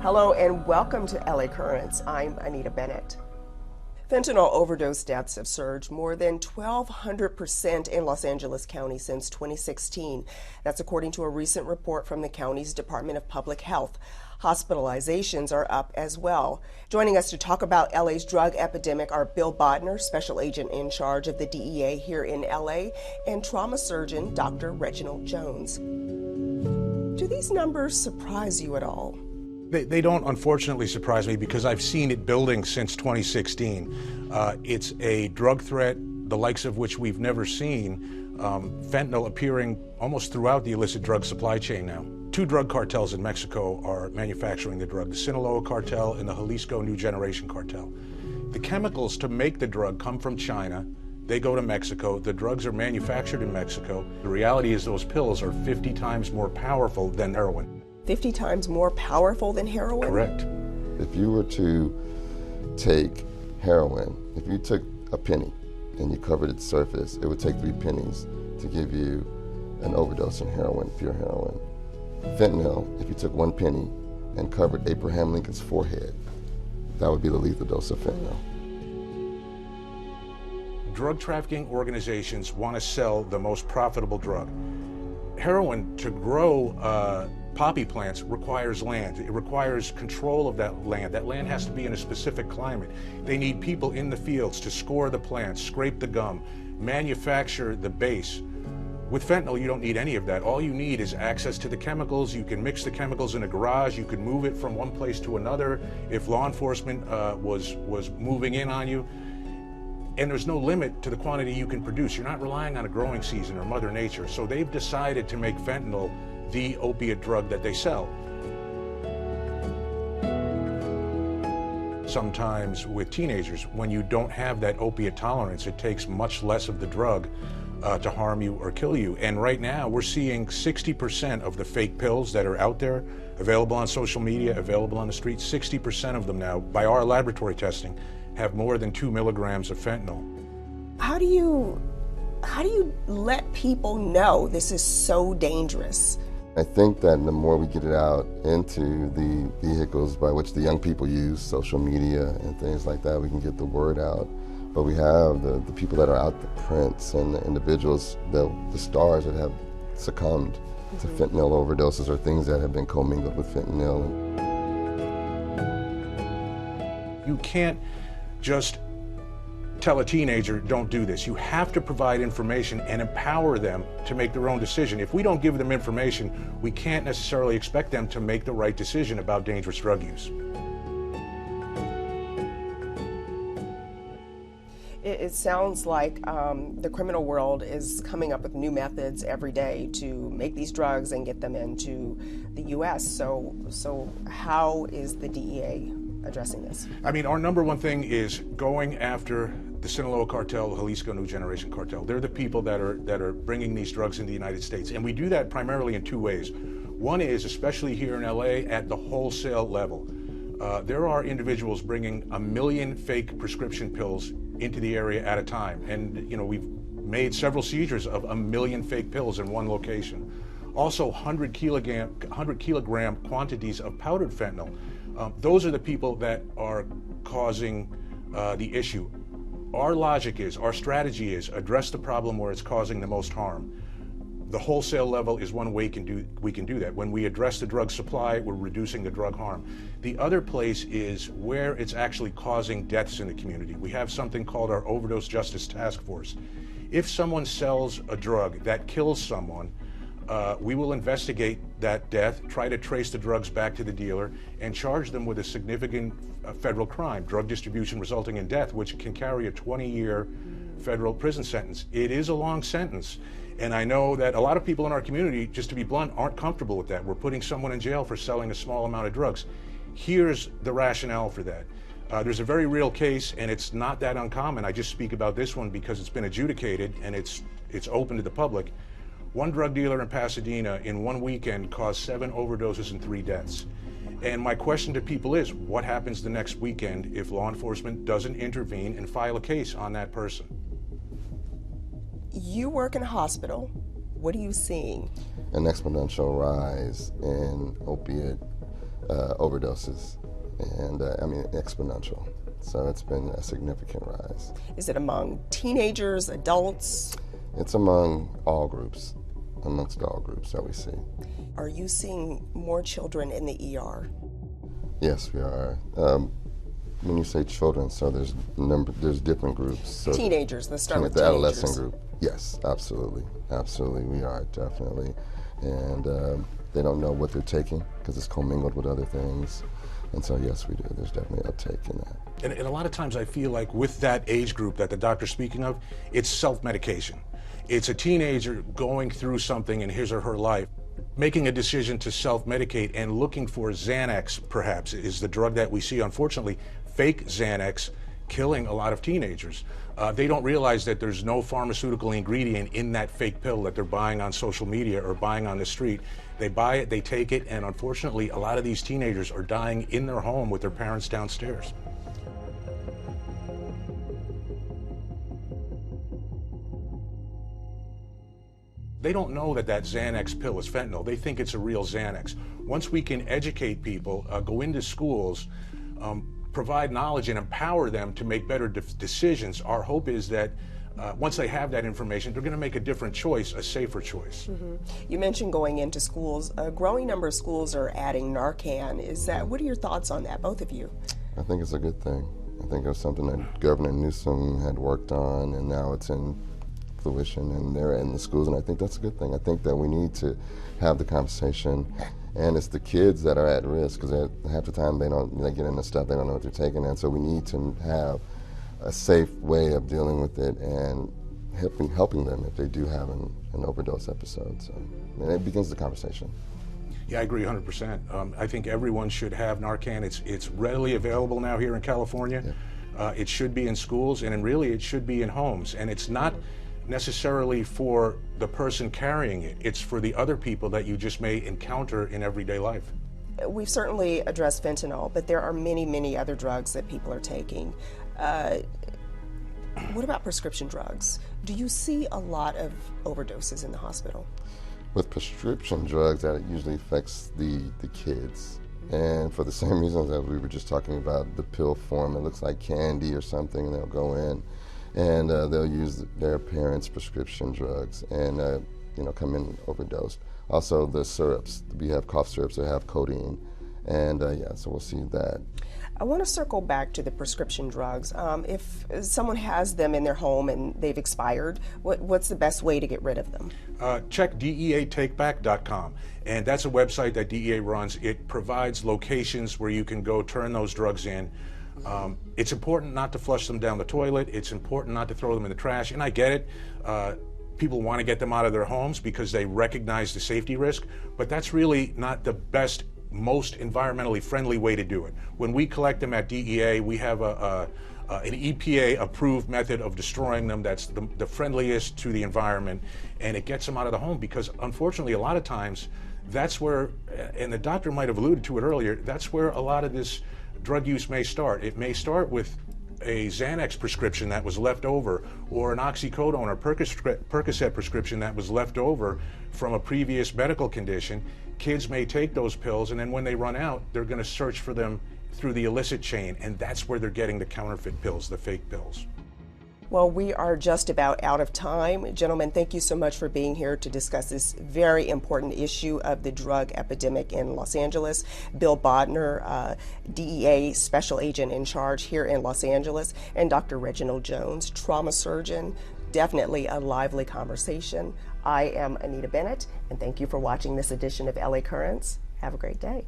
Hello and welcome to LA Currents. I'm Anita Bennett. Fentanyl overdose deaths have surged more than 1,200% in Los Angeles County since 2016. That's according to a recent report from the county's Department of Public Health. Hospitalizations are up as well. Joining us to talk about LA's drug epidemic are Bill Bodner, special agent in charge of the DEA here in LA, and trauma surgeon Dr. Reginald Jones. Do these numbers surprise you at all? They don't, unfortunately, surprise me because I've seen it building since 2016. It's a drug threat, the likes of which we've never seen. Fentanyl appearing almost throughout the illicit drug supply chain now. Two drug cartels in Mexico are manufacturing the drug, the Sinaloa cartel and the Jalisco New Generation cartel. The chemicals to make the drug come from China. They go to Mexico. The drugs are manufactured in Mexico. The reality is those pills are 50 times more powerful than heroin. 50 times more powerful than heroin? Correct. If you were to take heroin, if you took a penny and you covered its surface, it would take 3 pennies to give you an overdose on heroin, pure heroin. Fentanyl, if you took 1 penny and covered Abraham Lincoln's forehead, that would be the lethal dose of fentanyl. Drug trafficking organizations want to sell the most profitable drug. Heroin, to grow poppy plants, requires land. It requires control of that land. That land has to be in a specific climate. They need people in the fields to score the plants, scrape the gum, manufacture the base. With fentanyl, you don't need any of that. All you need is access to the chemicals. You can mix the chemicals in a garage. You can move it from one place to another if law enforcement was moving in on you. And there's no limit to the quantity you can produce. You're not relying on a growing season or Mother Nature. So they've decided to make fentanyl the opiate drug that they sell. Sometimes with teenagers, when you don't have that opiate tolerance, it takes much less of the drug to harm you or kill you. And right now, we're seeing 60% of the fake pills that are out there, available on social media, available on the streets, 60% of them now, by our laboratory testing, have more than 2 milligrams of fentanyl. How do you let people know this is so dangerous? I think that the more we get it out into the vehicles by which the young people use, social media and things like that, we can get the word out. But we have the people that are out, the prints and the individuals, the stars that have succumbed to fentanyl overdoses or things that have been commingled with fentanyl. You can't just tell a teenager, don't do this. You have to provide information and empower them to make their own decision. If we don't give them information, we can't necessarily expect them to make the right decision about dangerous drug use. It sounds like the criminal world is coming up with new methods every day to make these drugs and get them into the U.S. So how is the DEA addressing this? I mean, our number one thing is going after the Sinaloa cartel, the Jalisco New Generation cartel. They're the people that are bringing these drugs into the United States. And we do that primarily in 2 ways. One is, especially here in LA, at the wholesale level. There are individuals bringing 1 million fake prescription pills into the area at a time. And, you know, we've made several seizures of 1 million fake pills in one location. Also, 100 kilogram quantities of powdered fentanyl. Those are the people that are causing the issue. Our logic is, our strategy is, address the problem where it's causing the most harm. The wholesale level is one way we can do that. When we address the drug supply, we're reducing the drug harm. The other place is where it's actually causing deaths in the community. We have something called our Overdose Justice Task Force. If someone sells a drug that kills someone, we will investigate that death, try to trace the drugs back to the dealer, and charge them with a significant federal crime, drug distribution resulting in death, which can carry a 20-year federal prison sentence. It is a long sentence, and I know that a lot of people in our community, just to be blunt, aren't comfortable with that. We're putting someone in jail for selling a small amount of drugs. Here's the rationale for that. There's a very real case, and it's not that uncommon. I just speak about this one because it's been adjudicated and it's open to the public. One drug dealer in Pasadena in one weekend caused 7 overdoses and 3 deaths. And my question to people is, what happens the next weekend if law enforcement doesn't intervene and file a case on that person? You work in a hospital. What are you seeing? An exponential rise in opiate overdoses, and I mean exponential. So it's been a significant rise. Is it among teenagers, adults? It's among all groups, amongst all groups that we see. Are you seeing more children in the ER? Yes, we are. When you say children, so there's different groups. So teenagers, let's start with the teenagers. adolescent group. Yes, absolutely, we are definitely, and they don't know what they're taking because it's commingled with other things, and so yes, we do. There's definitely a uptake in that. And a lot of times I feel like with that age group that the doctor's speaking of, it's self-medication. It's a teenager going through something in his or her life, making a decision to self-medicate and looking for Xanax, perhaps, is the drug that we see, unfortunately, fake Xanax, killing a lot of teenagers. They don't realize that there's no pharmaceutical ingredient in that fake pill that they're buying on social media or buying on the street. They buy it, they take it, and unfortunately, a lot of these teenagers are dying in their home with their parents downstairs. They don't know that that Xanax pill is fentanyl. They think it's a real Xanax. Once we can educate people, go into schools, provide knowledge and empower them to make better decisions, our hope is that once they have that information, they're going to make a different choice, a safer choice. Mm-hmm. You mentioned going into schools. A growing number of schools are adding Narcan. What are your thoughts on that, both of you? I think it's a good thing. I think it was something that Governor Newsom had worked on, and now it's in fruition, and they're in the schools, and I think that's a good thing. I think that we need to have the conversation, and it's the kids that are at risk, because half the time they get into stuff, they don't know what they're taking, and so we need to have a safe way of dealing with it and helping them if they do have an overdose episode. So and it begins the conversation. Yeah, I agree 100%. I think everyone should have Narcan. It's readily available now here in California. Yeah. It should be in schools, and really it should be in homes, and it's not necessarily for the person carrying it. It's for the other people that you just may encounter in everyday life. We've certainly addressed fentanyl, but there are many, many other drugs that people are taking. What about prescription drugs? Do you see a lot of overdoses in the hospital? With prescription drugs, that usually affects the kids. And for the same reasons that we were just talking about, the pill form, it looks like candy or something, and they'll go in and they'll use their parents' prescription drugs and come in overdosed. Also the syrups, we have cough syrups that have codeine, and so we'll see that. I want to circle back to the prescription drugs. If someone has them in their home and they've expired, what's the best way to get rid of them? Check DEAtakeback.com, and that's a website that DEA runs. It provides locations where you can go turn those drugs in. It's important not to flush them down the toilet. It's important not to throw them in the trash, and I get it. People want to get them out of their homes because they recognize the safety risk, but that's really not the best, most environmentally friendly way to do it. When we collect them at DEA, we have an EPA-approved method of destroying them that's the friendliest to the environment, and it gets them out of the home because, unfortunately, a lot of times, that's where, and the doctor might have alluded to it earlier, that's where a lot of this drug use may start. It may start with a Xanax prescription that was left over, or an oxycodone or Percocet prescription that was left over from a previous medical condition. Kids may take those pills, and then when they run out, they're going to search for them through the illicit chain, and that's where they're getting the counterfeit pills, the fake pills. Well, we are just about out of time. Gentlemen, thank you so much for being here to discuss this very important issue of the drug epidemic in Los Angeles. Bill Bodner, DEA Special Agent in charge here in Los Angeles, and Dr. Reginald Jones, trauma surgeon. Definitely a lively conversation. I am Anita Bennett, and thank you for watching this edition of LA Currents. Have a great day.